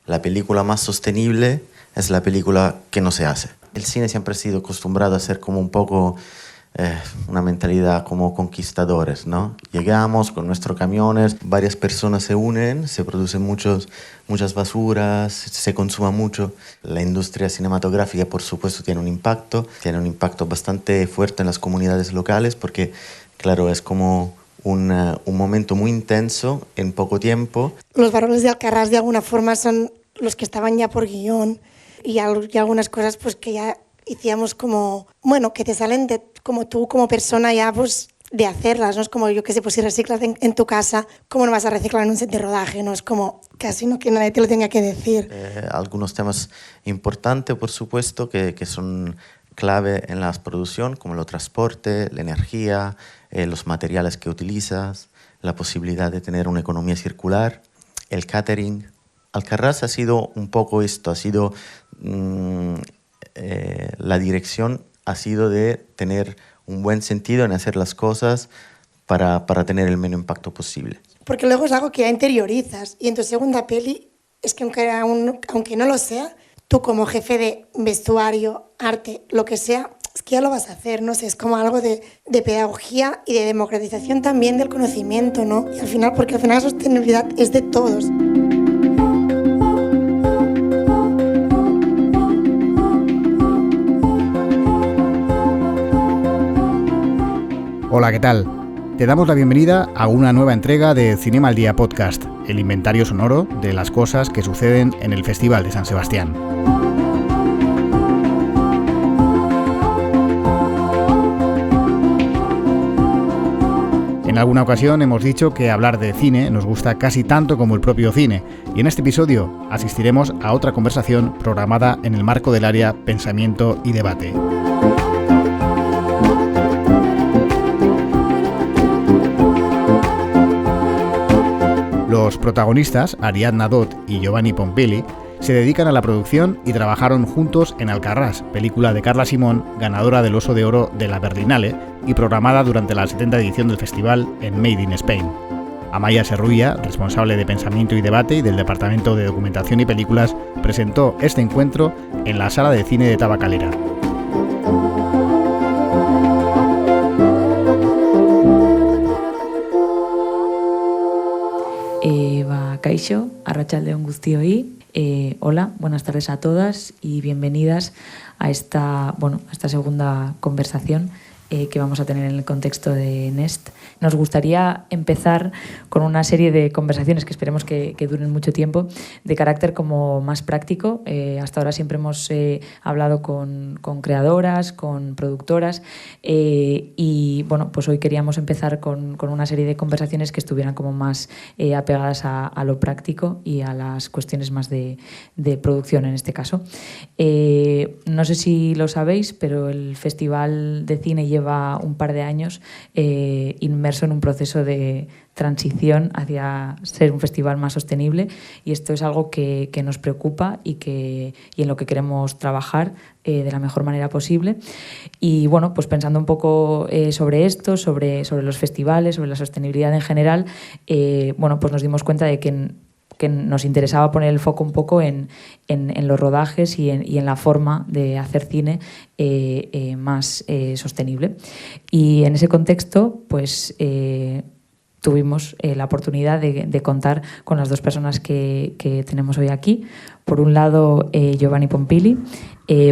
la película más sostenible es la película que no se hace. El cine siempre ha sido acostumbrado a ser como un poco una mentalidad como conquistadores, ¿no? Llegamos con nuestros camiones, varias personas se unen, se producen muchas basuras, se consuma mucho. La industria cinematográfica, por supuesto, tiene un impacto bastante fuerte en las comunidades locales porque, claro, es como un momento muy intenso en poco tiempo. Los varones de Alcarràs, de alguna forma, son los que estaban ya por guión y algunas cosas pues que ya hacíamos como, bueno, que te salen de como tú como persona ya pues de hacerlas, no es como yo que sé, pues si reciclas en tu casa, ¿cómo no vas a reciclar en un set de rodaje? No es como casi no que nadie te lo tenga que decir. Algunos temas importantes, por supuesto, que son clave en la producción, como el transporte, la energía, los materiales que utilizas, la posibilidad de tener una economía circular, el catering. Alcarràs ha sido un poco esto, ha sido la dirección ha sido de tener un buen sentido en hacer las cosas para tener el menor impacto posible. Porque luego es algo que ya interiorizas y en tu segunda peli es que aunque no lo sea, tú como jefe de vestuario, arte, lo que sea, es que ya lo vas a hacer, no sé, es como algo de pedagogía y de democratización también del conocimiento, ¿no? Y al final, porque al final la sostenibilidad es de todos. Hola, ¿qué tal? Te damos la bienvenida a una nueva entrega de Cinema al Día Podcast, el inventario sonoro de las cosas que suceden en el Festival de San Sebastián. En alguna ocasión hemos dicho que hablar de cine nos gusta casi tanto como el propio cine, y en este episodio asistiremos a otra conversación programada en el marco del área Pensamiento y Debate. Los protagonistas, Ariadna Dot y Giovanni Pompili, se dedican a la producción y trabajaron juntos en Alcarràs, película de Carla Simón, ganadora del Oso de Oro de la Berlinale y programada durante la 70ª edición del festival en Made in Spain. Amaya Serrulla, responsable de Pensamiento y Debate y del Departamento de Documentación y Películas, presentó este encuentro en la Sala de Cine de Tabacalera. Kaixo, arratsaldeon guztioi. Hola, buenas tardes a todas y bienvenidas a esta segunda conversación que vamos a tener en el contexto de Nest. Nos gustaría empezar con una serie de conversaciones que esperemos que duren mucho tiempo, de carácter como más práctico. Hasta ahora siempre hemos hablado con creadoras, con productoras y bueno, pues hoy queríamos empezar con una serie de conversaciones que estuvieran como más apegadas a lo práctico y a las cuestiones más de producción en este caso. No sé si lo sabéis, pero el Festival de Cine lleva un par de años inmerso en un proceso de transición hacia ser un festival más sostenible y esto es algo que nos preocupa y en lo que queremos trabajar de la mejor manera posible. Y bueno, pues pensando un poco sobre esto, sobre los festivales, sobre la sostenibilidad en general, pues nos dimos cuenta de que nos interesaba poner el foco un poco en los rodajes y en la forma de hacer cine más sostenible. Y en ese contexto, pues tuvimos la oportunidad de contar con las dos personas que tenemos hoy aquí. Por un lado, Giovanni Pompili,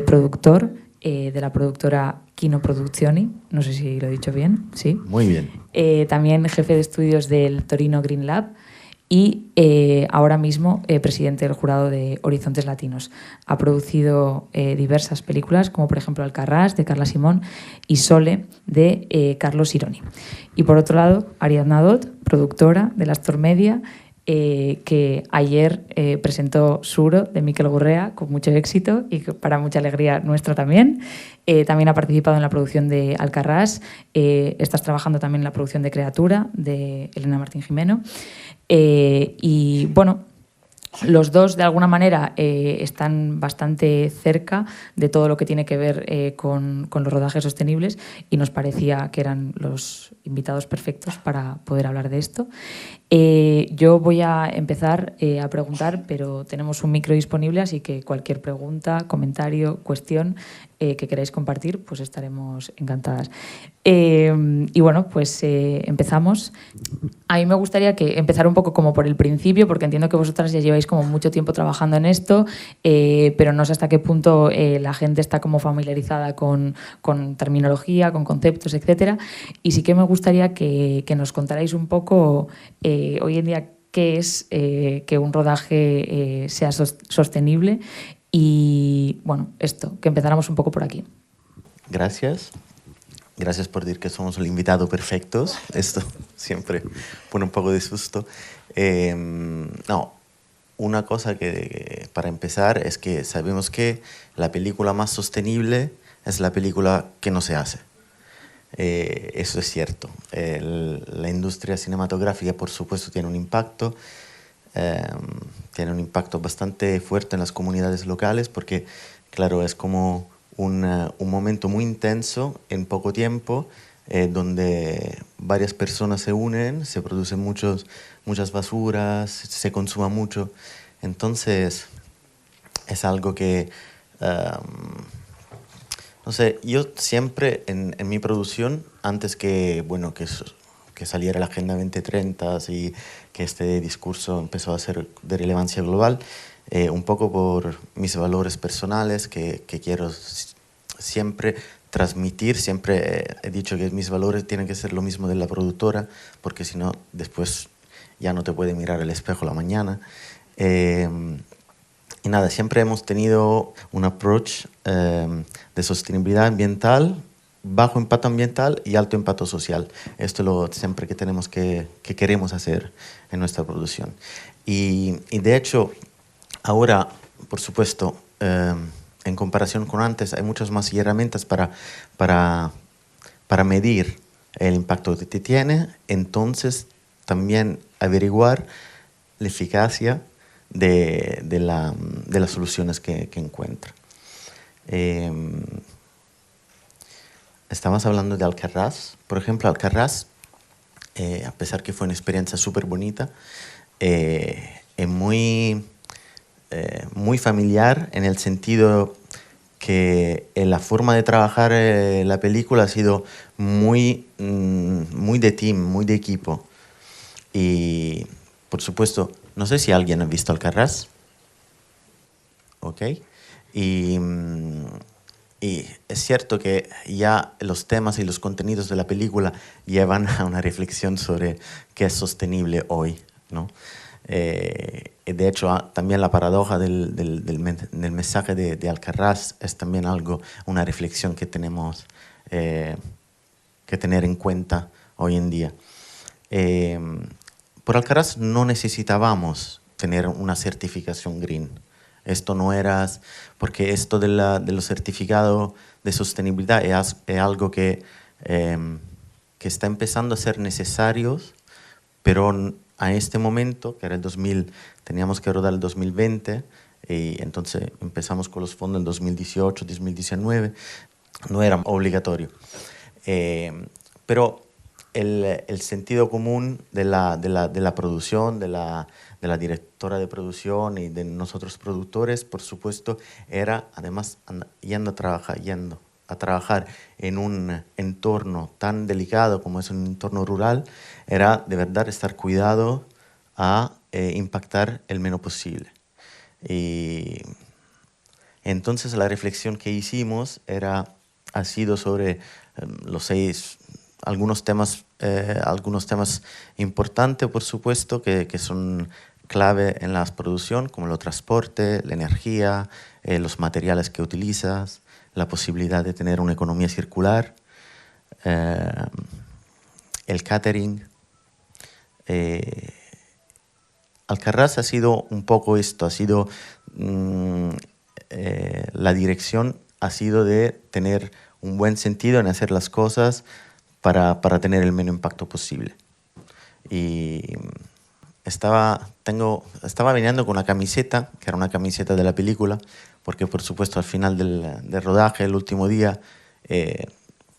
productor de la productora Kino Produzioni, no sé si lo he dicho bien, ¿sí? Muy bien. También jefe de estudios del Torino Green Lab, y ahora mismo presidente del jurado de Horizontes Latinos. Ha producido diversas películas, como por ejemplo Alcarràs, de Carla Simón, y Sole, de Carlos Ironi. Y por otro lado, Ariadna Dot, productora de la Astor Media, que ayer presentó Suro, de Miquel Gurrea, con mucho éxito y para mucha alegría nuestra también. También ha participado en la producción de Alcarràs. Estás trabajando también en la producción de Creatura, de Elena Martín Jimeno. Y bueno, los dos de alguna manera están bastante cerca de todo lo que tiene que ver con los rodajes sostenibles y nos parecía que eran los invitados perfectos para poder hablar de esto. Yo voy a empezar a preguntar, pero tenemos un micro disponible, así que cualquier pregunta, comentario, cuestión que queráis compartir, pues estaremos encantadas. Y bueno, pues empezamos. A mí me gustaría que empezar un poco como por el principio, porque entiendo que vosotras ya lleváis como mucho tiempo trabajando en esto, pero no sé hasta qué punto la gente está como familiarizada con terminología, con conceptos, etcétera. Y sí que me gustaría que nos contarais un poco hoy en día qué es que un rodaje sea sostenible y, bueno, esto, que empezáramos un poco por aquí. Gracias. Gracias por decir que somos el invitado perfectos. Esto siempre pone un poco de susto. No, una cosa que para empezar es que sabemos que la película más sostenible es la película que no se hace. Eso es cierto. La industria cinematográfica, por supuesto, tiene un impacto. Tiene un impacto bastante fuerte en las comunidades locales porque, claro, es como un momento muy intenso en poco tiempo, donde varias personas se unen, se producen muchas basuras, se consuma mucho. Entonces, es algo que, no sé, yo siempre en mi producción, antes que, bueno, que saliera la Agenda 2030 y que este discurso empezó a ser de relevancia global, un poco por mis valores personales que quiero siempre transmitir. Siempre he dicho que mis valores tienen que ser lo mismo de la productora, porque si no, después ya no te puede mirar el espejo a la mañana. Y nada, siempre hemos tenido un approach de sostenibilidad ambiental, bajo impacto ambiental y alto impacto social. Esto es lo siempre que tenemos que queremos hacer en nuestra producción. Y de hecho, ahora, por supuesto, en comparación con antes, hay muchas más herramientas para medir el impacto que tiene, entonces también averiguar la eficacia de las soluciones que encuentra. Estamos hablando de Alcarràs. Por ejemplo, Alcarràs, a pesar que fue una experiencia súper bonita, es muy familiar en el sentido que la forma de trabajar la película ha sido muy de team, muy de equipo. Y, por supuesto, no sé si alguien ha visto Alcarràs. ¿Ok? Y es cierto que ya los temas y los contenidos de la película llevan a una reflexión sobre qué es sostenible hoy, ¿no? De hecho, también la paradoja del mensaje de Alcarràs es también una reflexión que tenemos que tener en cuenta hoy en día. Por Alcarràs no necesitábamos tener una certificación green. Esto no era, porque esto de los certificados de sostenibilidad es algo que está empezando a ser necesarios, pero a este momento, que era el 2000, teníamos que rodar el 2020, y entonces empezamos con los fondos en 2018, 2019, no era obligatorio. Pero el sentido común de la producción, de la directora de producción y de nosotros productores, por supuesto, era, además, yendo a trabajar en un entorno tan delicado como es un entorno rural, era de verdad estar cuidado a impactar el menos posible. Y entonces la reflexión que hicimos ha sido sobre algunos temas importantes, por supuesto, que son clave en la producción, como el transporte, la energía, los materiales que utilizas, la posibilidad de tener una economía circular, el catering. Alcarràs ha sido un poco esto, la dirección ha sido de tener un buen sentido en hacer las cosas para tener el menos impacto posible. Y estaba viniendo con una camiseta, que era una camiseta de la película, porque por supuesto al final del rodaje, el último día,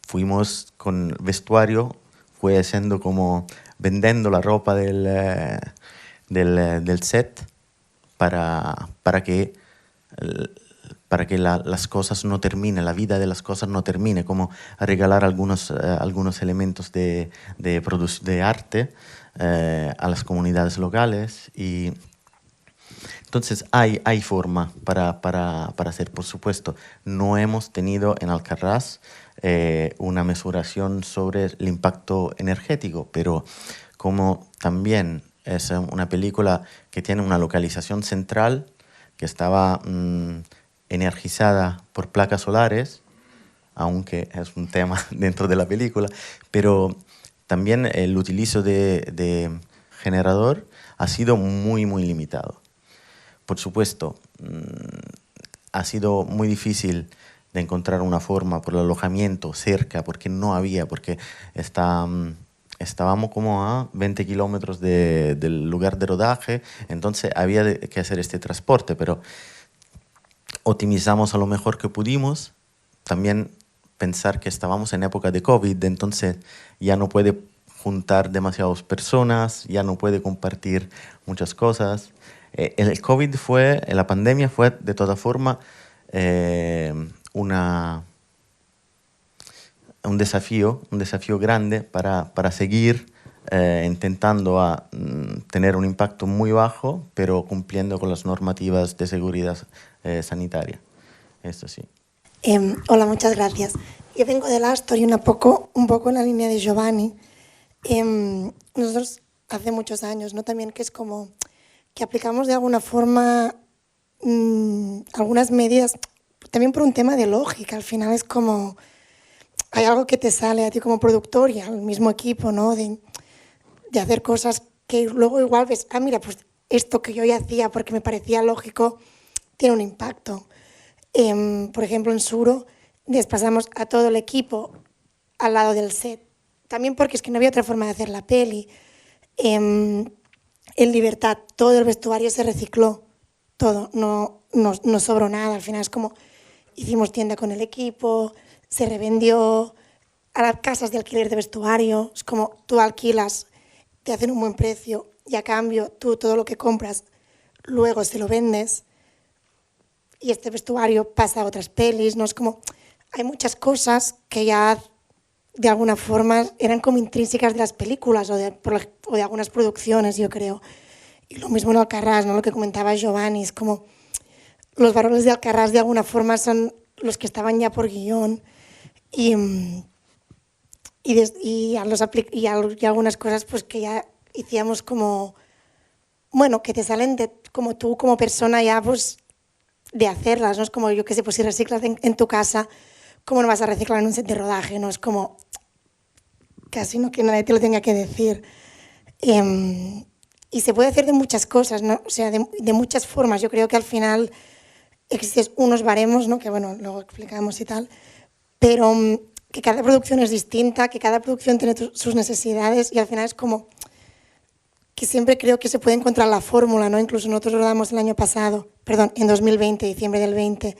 fuimos con vestuario, fue siendo como vendiendo la ropa del set para que las cosas no terminen, la vida de las cosas no termine, como regalar algunos elementos de arte a las comunidades locales. Y entonces hay forma para hacer, por supuesto. No hemos tenido en Alcarràs una mesuración sobre el impacto energético, pero como también es una película que tiene una localización central, que estaba energizada por placas solares, aunque es un tema dentro de la película, pero también el utilizo de generador ha sido muy, muy limitado. Por supuesto, ha sido muy difícil de encontrar una forma por el alojamiento cerca, porque no había, porque estábamos como a 20 kilómetros del lugar de rodaje, entonces había que hacer este transporte, pero optimizamos a lo mejor que pudimos. También pensar que estábamos en época de COVID, entonces ya no puede juntar demasiadas personas, ya no puede compartir muchas cosas. El COVID la pandemia fue de todas formas un desafío grande para seguir intentando tener un impacto muy bajo, pero cumpliendo con las normativas de seguridad sanitaria. Esto sí. Hola, muchas gracias. Yo vengo de Astor y un poco en la línea de Giovanni. Nosotros hace muchos años, ¿no? También que es como que aplicamos de alguna forma algunas medidas, también por un tema de lógica. Al final es como, hay algo que te sale a ti como productor y al mismo equipo, ¿no? De hacer cosas que luego igual ves, mira, pues esto que yo ya hacía porque me parecía lógico, tiene un impacto. Por ejemplo, en Suro desplazamos a todo el equipo al lado del set, también porque es que no había otra forma de hacer la peli. En Libertad todo el vestuario se recicló, todo, no sobró nada. Al final es como, hicimos tienda con el equipo, se revendió a las casas de alquiler de vestuario. Es como, tú alquilas, te hacen un buen precio y a cambio tú todo lo que compras luego se lo vendes y este vestuario pasa a otras pelis, ¿no? Es como, hay muchas cosas que ya de alguna forma eran como intrínsecas de las películas o de algunas producciones, yo creo. Y lo mismo en Alcarràs, ¿no? Lo que comentaba Giovanni, es como los valores de Alcarràs de alguna forma son los que estaban ya por guión y algunas cosas pues que ya hacíamos como, bueno, que te salen como tú como persona ya pues de hacerlas, ¿no? Es como, yo qué sé, pues si reciclas en tu casa, ¿cómo no vas a reciclar en un set de rodaje? ¿No? Es como casi no que nadie te lo tenga que decir. Y se puede hacer de muchas cosas, ¿no? O sea, de muchas formas. Yo creo que al final existen unos baremos, ¿no? Que bueno, luego explicamos y tal, pero que cada producción es distinta, que cada producción tiene sus necesidades y al final es como que siempre creo que se puede encontrar la fórmula, ¿no? Incluso nosotros rodamos en 2020, diciembre del 20,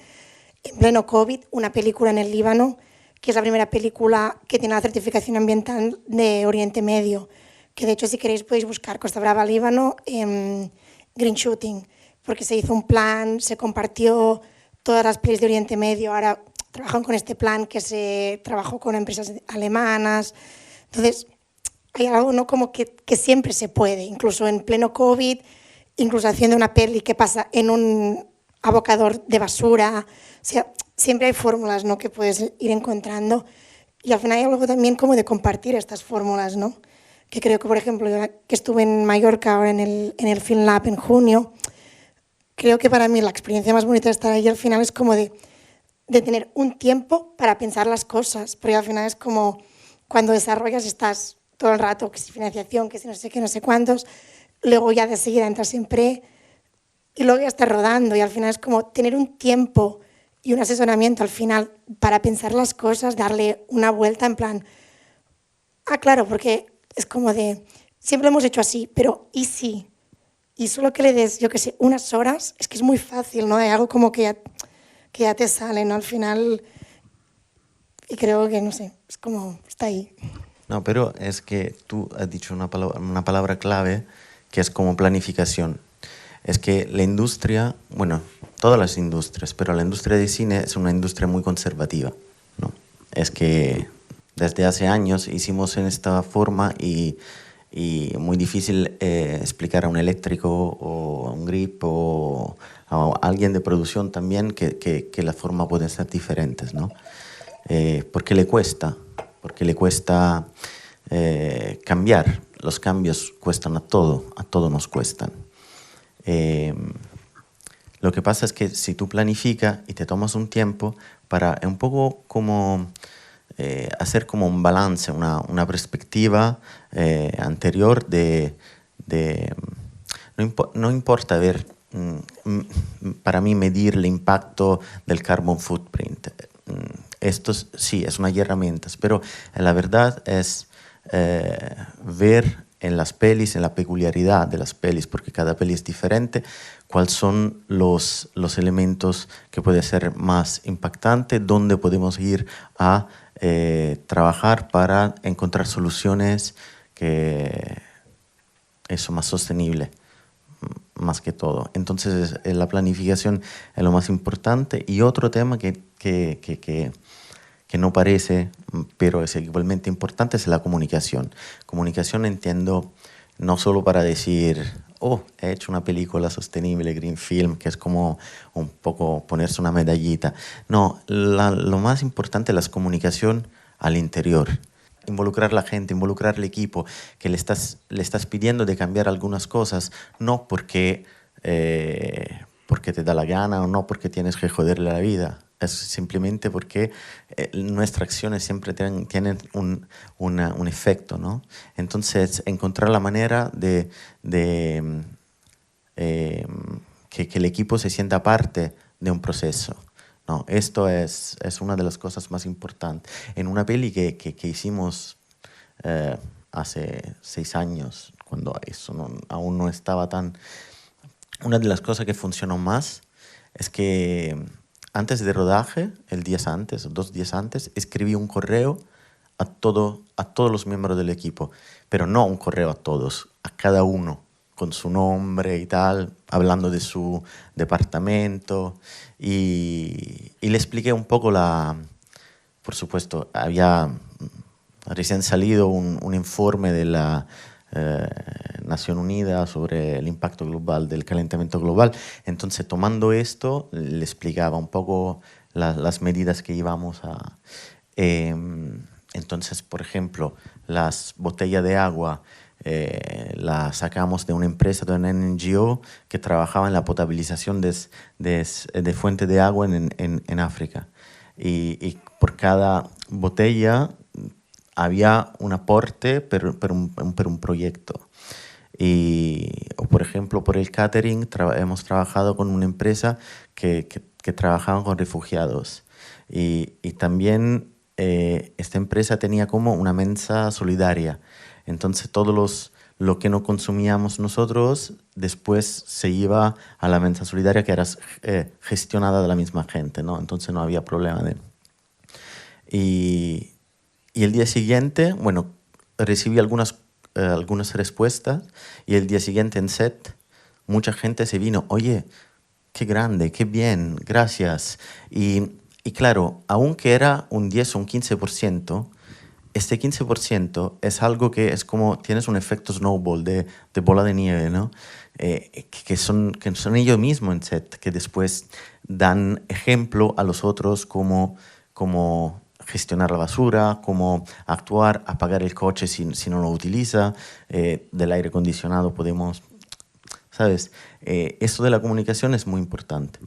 en pleno COVID, una película en el Líbano, que es la primera película que tiene la certificación ambiental de Oriente Medio, que de hecho si queréis podéis buscar Costa Brava, Líbano, Green Shooting, porque se hizo un plan, se compartió todas las pelis de Oriente Medio, ahora trabajan con este plan que se trabajó con empresas alemanas. Entonces, hay algo, ¿no? Como que siempre se puede, incluso en pleno COVID, incluso haciendo una peli que pasa en un abocador de basura. O sea, siempre hay fórmulas, ¿no? Que puedes ir encontrando. Y al final hay algo también como de compartir estas fórmulas, ¿no? Que creo que, por ejemplo, yo que estuve en Mallorca ahora en el Film Lab en junio, creo que para mí la experiencia más bonita de estar ahí al final es como de tener un tiempo para pensar las cosas, porque al final es como cuando desarrollas estás todo el rato, que si financiación, que si no sé qué, no sé cuántos, luego ya de seguida entras en pre y luego ya estás rodando y al final es como tener un tiempo y un asesoramiento al final para pensar las cosas, darle una vuelta en plan, claro, porque es como de, siempre lo hemos hecho así, pero ¿y si? Y solo que le des, yo qué sé, unas horas, es que es muy fácil, ¿no? Hay algo como que ya te sale, ¿no? Al final, y creo que, no sé, es como, está ahí. No, pero es que tú has dicho una palabra clave que es como planificación. Es que la industria, bueno, todas las industrias, pero la industria de cine es una industria muy conservativa, ¿no? Es que desde hace años hicimos en esta forma y muy difícil explicar a un eléctrico o a un grip o a alguien de producción también que la forma puede ser diferentes, ¿no? Porque le cuesta cambiar. Los cambios cuestan a todo nos cuestan. Lo que pasa es que si tú planificas y te tomas un tiempo para un poco como hacer como un balance, una perspectiva anterior no importa ver, para mí medir el impacto del carbon footprint. Esto sí, es una herramienta, pero la verdad es ver en las pelis, en la peculiaridad de las pelis, porque cada peli es diferente, cuáles son los elementos que pueden ser más impactantes, dónde podemos ir a trabajar para encontrar soluciones que eso más sostenible, más que todo. Entonces la planificación es lo más importante. Y otro tema que no parece, pero es igualmente importante, es la comunicación. Comunicación entiendo no solo para decir, oh, he hecho una película sostenible, Green Film, que es como un poco ponerse una medallita. No, lo más importante es la comunicación al interior. Involucrar a la gente, involucrar al equipo, que le estás pidiendo de cambiar algunas cosas, no porque te da la gana o no porque tienes que joderle la vida. Es simplemente porque nuestras acciones siempre tienen un efecto, ¿no? Entonces, encontrar la manera de que el equipo se sienta parte de un proceso, ¿no? Esto es una de las cosas más importantes. En una peli que hicimos hace 6 años, cuando eso aún no estaba tan... Una de las cosas que funcionó más es que antes de rodaje, el día antes, 2 días antes, escribí un correo a todos los miembros del equipo, pero no un correo a todos, a cada uno, con su nombre y tal, hablando de su departamento, y le expliqué un poco por supuesto, había recién salido un informe de la Nación Unida sobre el impacto global del calentamiento global. Entonces, tomando esto, le explicaba un poco las medidas que íbamos a... entonces, por ejemplo, las botellas de agua las sacamos de una empresa, de una NGO que trabajaba en la potabilización de fuentes de agua en África. Y por cada botella había un aporte, pero un proyecto. O por ejemplo, por el catering, hemos trabajado con una empresa que trabajaba con refugiados. Y también esta empresa tenía como una mesa solidaria. Entonces, lo que no consumíamos nosotros, después se iba a la mesa solidaria que era gestionada de la misma gente, ¿no? Entonces, no había problema Y el día siguiente, bueno, recibí algunas respuestas y el día siguiente en set mucha gente se vino, oye, qué grande, qué bien, gracias. Y claro, aunque era un 10 o un 15%, este 15% es algo que es como, tienes un efecto snowball de bola de nieve, ¿no? Que son ellos mismos en set, que después dan ejemplo a los otros como gestionar la basura, cómo actuar, apagar el coche si no lo utiliza, del aire acondicionado podemos, ¿sabes? Esto de la comunicación es muy importante.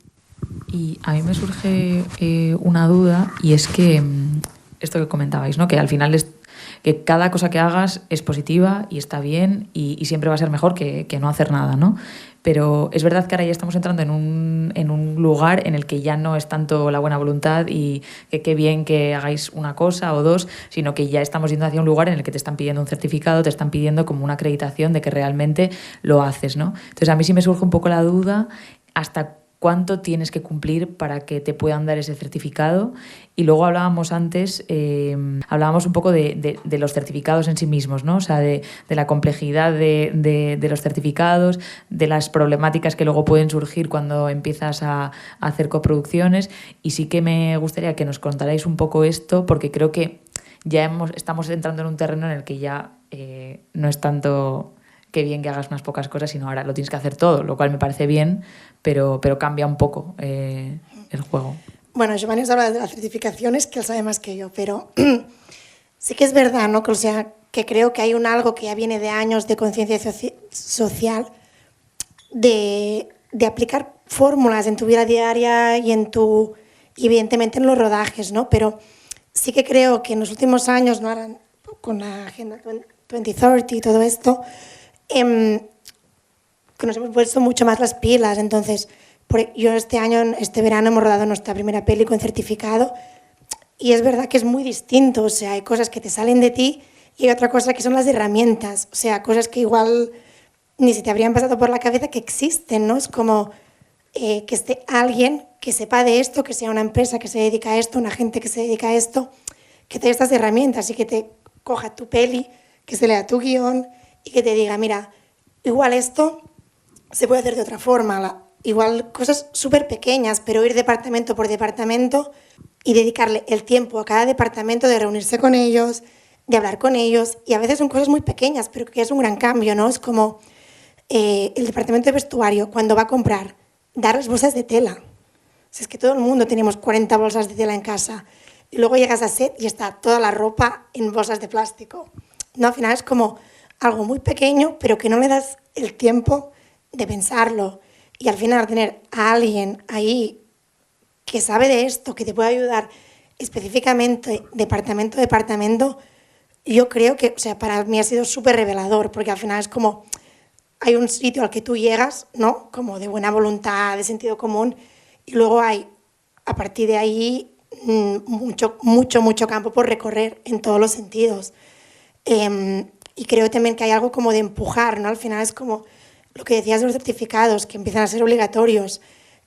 Y a mí me surge una duda, y es que esto que comentabais, ¿no? Que al final que cada cosa que hagas es positiva y está bien y siempre va a ser mejor que no hacer nada, ¿no? Pero es verdad que ahora ya estamos entrando en un lugar en el que ya no es tanto la buena voluntad y que qué bien que hagáis una cosa o dos, sino que ya estamos yendo hacia un lugar en el que te están pidiendo un certificado, te están pidiendo como una acreditación de que realmente lo haces, ¿no? Entonces a mí sí me surge un poco la duda hasta cuánto tienes que cumplir para que te puedan dar ese certificado. Y luego hablábamos antes, hablábamos un poco de los certificados en sí mismos, ¿no? O sea, de la complejidad de los certificados, de las problemáticas que luego pueden surgir cuando empiezas a hacer coproducciones. Y sí que me gustaría que nos contarais un poco esto, porque creo que ya estamos entrando en un terreno en el que ya no es tanto que bien que hagas unas pocas cosas, sino ahora lo tienes que hacer todo, lo cual me parece bien, pero cambia un poco el juego. Bueno, Giovanni os habla de las certificaciones, que él sabe más que yo, pero sí que es verdad, ¿no? Que, o sea, que creo que hay algo que ya viene de años de conciencia social, de aplicar fórmulas en tu vida diaria y evidentemente en los rodajes, ¿no? Pero sí que creo que en los últimos años, ¿no? Ahora, con la Agenda 2030 y todo esto, que nos hemos puesto mucho más las pilas. Entonces, yo este verano hemos rodado nuestra primera peli con certificado y es verdad que es muy distinto. O sea, hay cosas que te salen de ti y hay otra cosa que son las herramientas. O sea, cosas que igual ni se te habrían pasado por la cabeza que existen, ¿no? Es como que esté alguien que sepa de esto, que sea una empresa que se dedica a esto, una gente que se dedica a esto, que te dé estas herramientas y que te coja tu peli, que se lea tu guión y que te diga, mira, igual esto se puede hacer de otra forma, igual cosas súper pequeñas, pero ir departamento por departamento y dedicarle el tiempo a cada departamento de reunirse con ellos, de hablar con ellos, y a veces son cosas muy pequeñas, pero que es un gran cambio, ¿no? Es como el departamento de vestuario, cuando va a comprar, darles bolsas de tela. O sea, es que todo el mundo tenemos 40 bolsas de tela en casa, y luego llegas a set y está toda la ropa en bolsas de plástico. No, al final es como algo muy pequeño, pero que no le das el tiempo de pensarlo. Y al final tener a alguien ahí que sabe de esto, que te puede ayudar específicamente departamento a departamento, yo creo que, o sea, para mí ha sido súper revelador, porque al final es como, hay un sitio al que tú llegas, ¿no? Como de buena voluntad, de sentido común, y luego hay, a partir de ahí, mucho campo por recorrer en todos los sentidos. Y creo también que hay algo como de empujar, ¿no? Al final es como lo que decías de los certificados, que empiezan a ser obligatorios.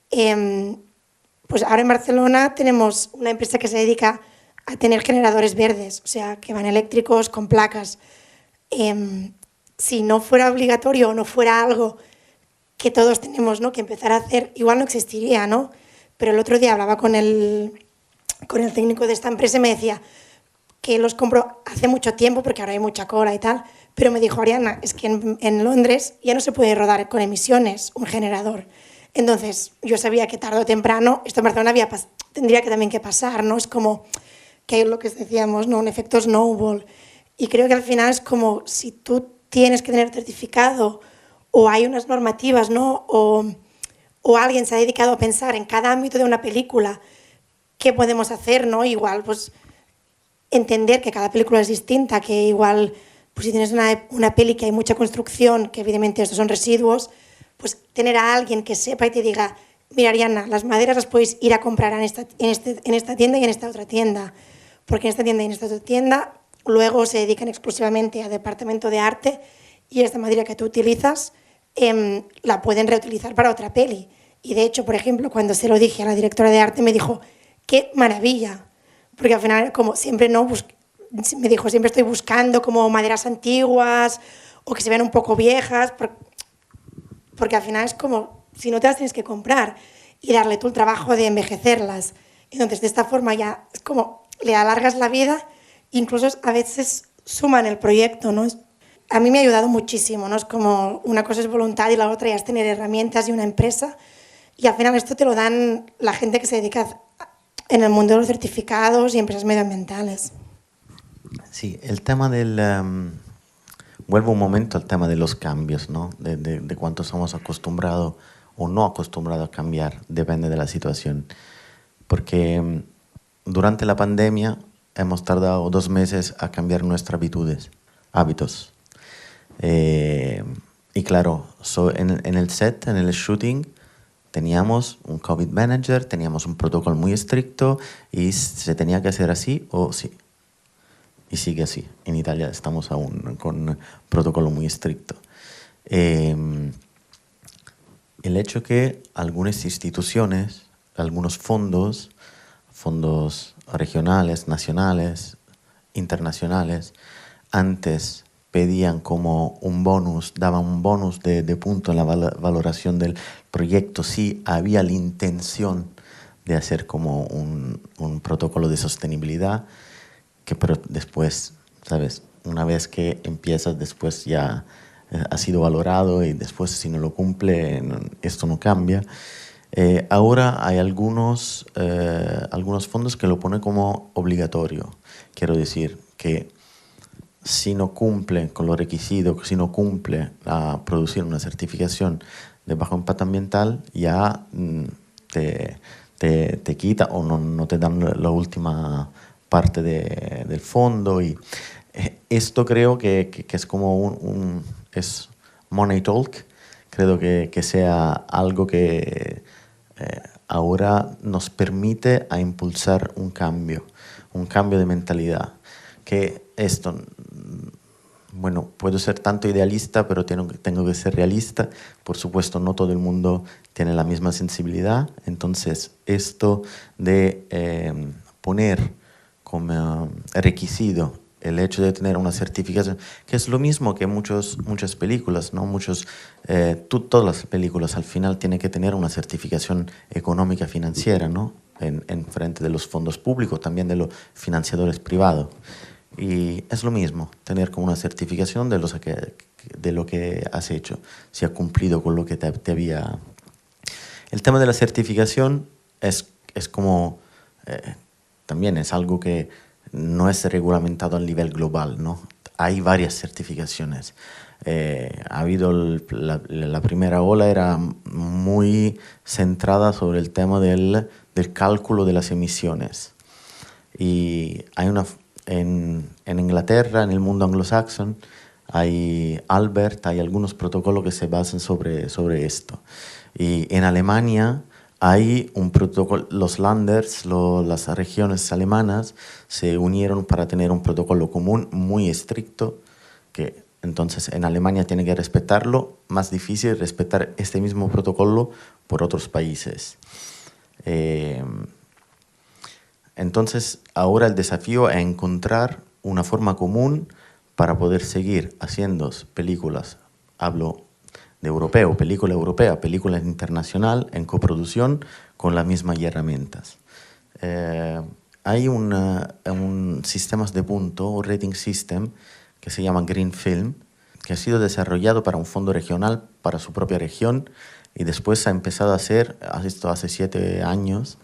Pues ahora en Barcelona tenemos una empresa que se dedica a tener generadores verdes, o sea, que van eléctricos con placas. Si no fuera obligatorio o no fuera algo que todos tenemos, ¿no?, que empezar a hacer, igual no existiría, ¿no? Pero el otro día hablaba con el técnico de esta empresa y me decía que los compro hace mucho tiempo, porque ahora hay mucha cola y tal, pero me dijo, Ariana, es que en Londres ya no se puede rodar con emisiones un generador. Entonces, yo sabía que tarde o temprano esto en Barcelona tendría que también que pasar, ¿no? Es como que hay lo que decíamos, ¿no?, un efecto snowball. Y creo que al final es como si tú tienes que tener certificado o hay unas normativas, ¿no?, o alguien se ha dedicado a pensar en cada ámbito de una película qué podemos hacer, ¿no? Igual, pues entender que cada película es distinta, que igual, pues si tienes una peli que hay mucha construcción, que evidentemente estos son residuos, pues tener a alguien que sepa y te diga, mira, Ariana, las maderas las podéis ir a comprar en esta tienda y en esta otra tienda, porque en esta tienda y en esta otra tienda luego se dedican exclusivamente al departamento de arte y esta madera que tú utilizas la pueden reutilizar para otra peli. Y de hecho, por ejemplo, cuando se lo dije a la directora de arte me dijo, ¡qué maravilla! Porque al final, como siempre, ¿no?, me dijo, siempre estoy buscando como maderas antiguas o que se vean un poco viejas, porque al final es como, si no te las tienes que comprar y darle tú el trabajo de envejecerlas. Entonces, de esta forma ya es como le alargas la vida, incluso a veces suman el proyecto, ¿no? A mí me ha ayudado muchísimo, ¿no? Es como una cosa es voluntad y la otra ya es tener herramientas y una empresa, y al final esto te lo dan la gente que se dedica en el mundo de los certificados y empresas medioambientales. Sí, el tema del... vuelvo un momento al tema de los cambios, ¿no? De cuánto somos acostumbrados o no acostumbrados a cambiar, depende de la situación. Porque durante la pandemia hemos tardado 2 meses a cambiar nuestras hábitos. Y claro, en el set, en el shooting, teníamos un COVID manager, teníamos un protocolo muy estricto y se tenía que hacer así o sí. Y sigue así. En Italia estamos aún con un protocolo muy estricto. el hecho que algunas instituciones, algunos fondos regionales, nacionales, internacionales, antes pedían como un bonus, daban un bonus de punto en la valoración del proyecto si había la intención de hacer como un protocolo de sostenibilidad, que pero después, ¿sabes? Una vez que empiezas, después ya ha sido valorado y después si no lo cumple, esto no cambia. Ahora hay algunos fondos que lo ponen como obligatorio. Quiero decir que si no cumple con los requisitos, si no cumple a producir una certificación de bajo impacto ambiental, ya te quita o no te dan la última parte del fondo. Y esto creo que es como es money talk. Creo que sea algo que ahora nos permite a impulsar un cambio de mentalidad. Que esto, bueno, puedo ser tanto idealista, pero tengo que ser realista. Por supuesto, no todo el mundo tiene la misma sensibilidad. Entonces, esto de poner como requisito el hecho de tener una certificación, que es lo mismo que muchas películas, ¿no? Todas las películas al final tienen que tener una certificación económica financiera, ¿no? En frente de los fondos públicos, también de los financiadores privados. Y es lo mismo, tener como una certificación de lo que has hecho, si ha cumplido con lo que te había... El tema de la certificación es como... también es algo que no es regulamentado a nivel global, ¿no? Hay varias certificaciones. Ha habido la primera ola era muy centrada sobre el tema del cálculo de las emisiones. Y hay en Inglaterra, en el mundo anglosajón, hay Albert, hay algunos protocolos que se basan sobre esto. Y en Alemania hay un protocolo, los Länders, las regiones alemanas, se unieron para tener un protocolo común muy estricto, que entonces en Alemania tiene que respetarlo, más difícil respetar este mismo protocolo por otros países. Entonces ahora el desafío es encontrar una forma común para poder seguir haciendo películas, hablo de europeo, película europea, película internacional en coproducción con las mismas herramientas. Hay un sistema de punto, un rating system, que se llama Green Film, que ha sido desarrollado para un fondo regional, para su propia región, y después ha empezado a hacer, esto hace 7 años,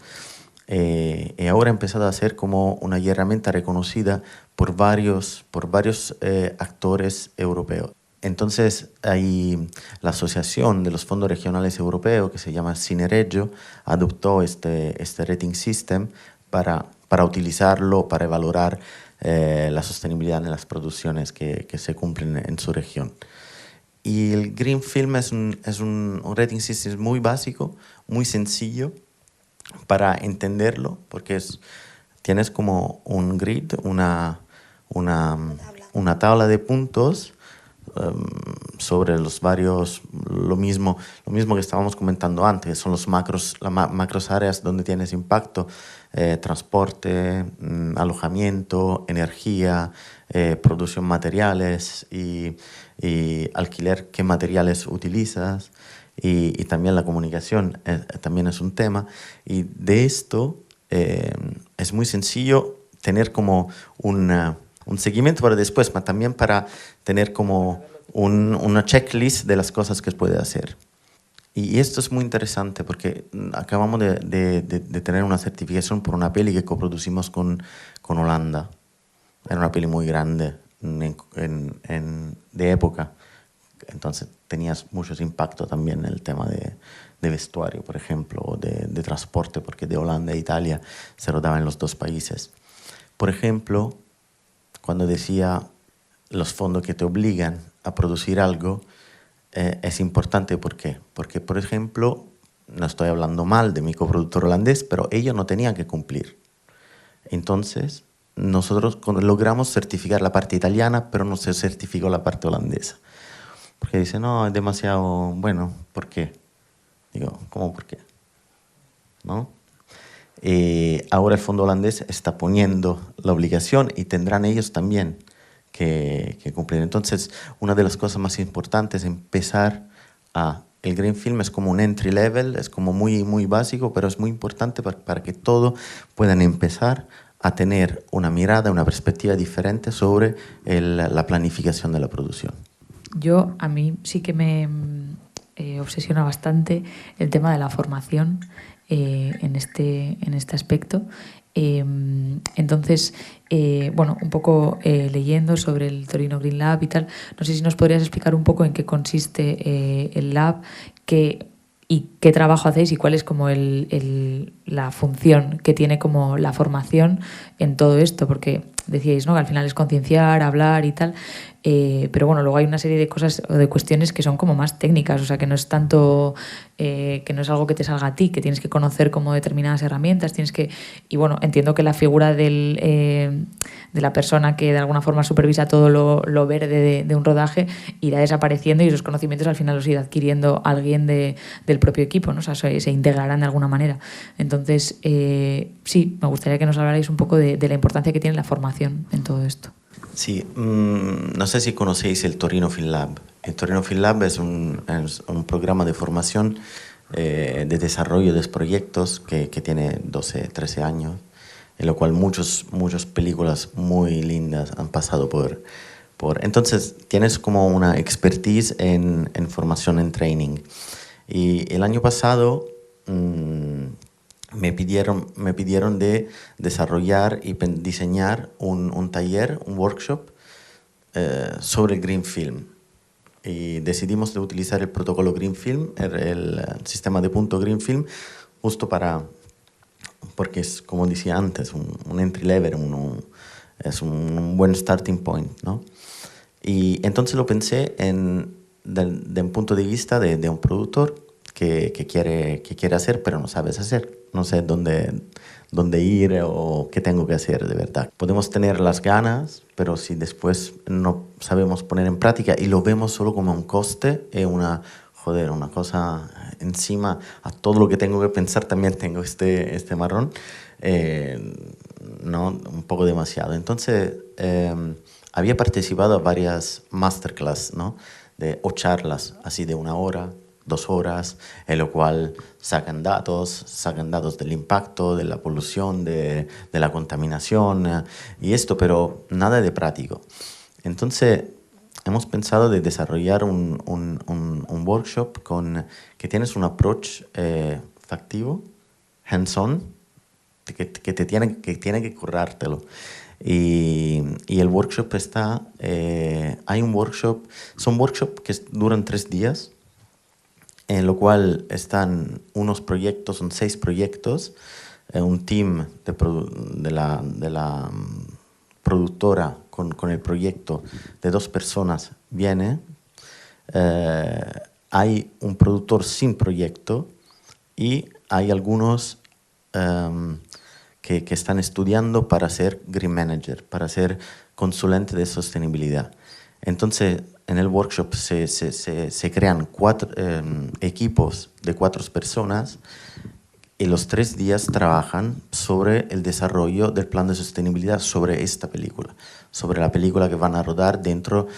y ahora ha empezado a ser como una herramienta reconocida por varios actores europeos. Entonces, hay la Asociación de los Fondos Regionales Europeos, que se llama Cineregio, adoptó este rating system para utilizarlo, para valorar la sostenibilidad de las producciones que se cumplen en su región. Y el Green Film es un rating system muy básico, muy sencillo para entenderlo, porque tienes como un grid, una tabla de puntos sobre los varios, lo mismo que estábamos comentando antes, son las macros áreas donde tienes impacto, transporte, alojamiento, energía, producción materiales y alquiler, qué materiales utilizas, y también la comunicación también es un tema. Y de esto es muy sencillo tener como un seguimiento para después, pero también para tener como una checklist de las cosas que puede hacer. Y esto es muy interesante porque acabamos de tener una certificación por una peli que coproducimos con Holanda. Era una peli muy grande de época. Entonces tenías muchos impactos también en el tema de vestuario, por ejemplo, o de transporte, porque de Holanda e Italia se rodaba en los dos países. Por ejemplo, cuando decía los fondos que te obligan a producir algo, es importante. ¿Por qué? Porque, por ejemplo, no estoy hablando mal de mi coproductor holandés, pero ellos no tenían que cumplir. Entonces, nosotros logramos certificar la parte italiana, pero no se certificó la parte holandesa. Porque dicen, no, es demasiado bueno. ¿Por qué? Digo, ¿cómo por qué? ¿No? Ahora el fondo holandés está poniendo la obligación y tendrán ellos también que cumplir. Entonces, una de las cosas más importantes es empezar a... El green film es como un entry level, es como muy, muy básico, pero es muy importante para que todos puedan empezar a tener una mirada, una perspectiva diferente sobre la planificación de la producción. A mí sí que me obsesiona bastante el tema de la formación en este aspecto. Entonces, bueno, un poco leyendo sobre el Torino Green Lab y tal, no sé si nos podrías explicar un poco en qué consiste el lab, y qué trabajo hacéis y cuál es como la función que tiene como la formación en todo esto, porque decíais, ¿no?, que al final es concienciar, hablar y tal, pero bueno, luego hay una serie de cosas o de cuestiones que son como más técnicas, o sea, que no es tanto, que no es algo que te salga a ti, que tienes que conocer como determinadas herramientas, y bueno, entiendo que la figura de la persona que de alguna forma supervisa todo lo verde de un rodaje irá desapareciendo y esos conocimientos al final los irá adquiriendo alguien del propio equipo, ¿no? O sea, se integrarán de alguna manera. Entonces, sí, me gustaría que nos hablarais un poco de la importancia que tiene la formación en todo esto. Sí, no sé si conocéis el Torino Film Lab. El Torino Film Lab es un programa de formación de desarrollo de proyectos que tiene 12, 13 años, en lo cual muchas películas muy lindas han pasado por... Entonces, tienes como una expertise en formación, en training. Y el año pasado me pidieron de desarrollar y diseñar un taller, un workshop sobre el Green Film. Y decidimos de utilizar el protocolo Green Film, el sistema de punto Green Film, justo porque es, como decía antes, un entry level, es un buen starting point, ¿no? Y entonces lo pensé de un punto de vista de un productor que quiere hacer, pero no sabes hacer. No sé dónde ir o qué tengo que hacer de verdad. Podemos tener las ganas, pero si después no sabemos poner en práctica y lo vemos solo como un coste, es una cosa encima a todo lo que tengo que pensar, también tengo este marrón, ¿no? Un poco demasiado. Entonces, había participado a varias masterclass, ¿no? O charlas así de 1 hora, 2 horas, en lo cual sacan datos del impacto, de la polución, de la contaminación y esto, pero nada de práctico. Entonces, hemos pensado de desarrollar un workshop que tienes un approach factivo, hands-on, que tiene que currártelo. Y el workshop hay un workshop, son workshops que duran 3 días, en lo cual están unos proyectos, son 6 proyectos, un team de la productora con el proyecto de 2 personas viene, hay un productor sin proyecto y hay algunos que están estudiando para ser Green Manager, para ser consulente de sostenibilidad. Entonces, en el workshop se crean 4 equipos de 4 personas y los 3 días trabajan sobre el desarrollo del plan de sostenibilidad sobre esta película, sobre la película que van a rodar dentro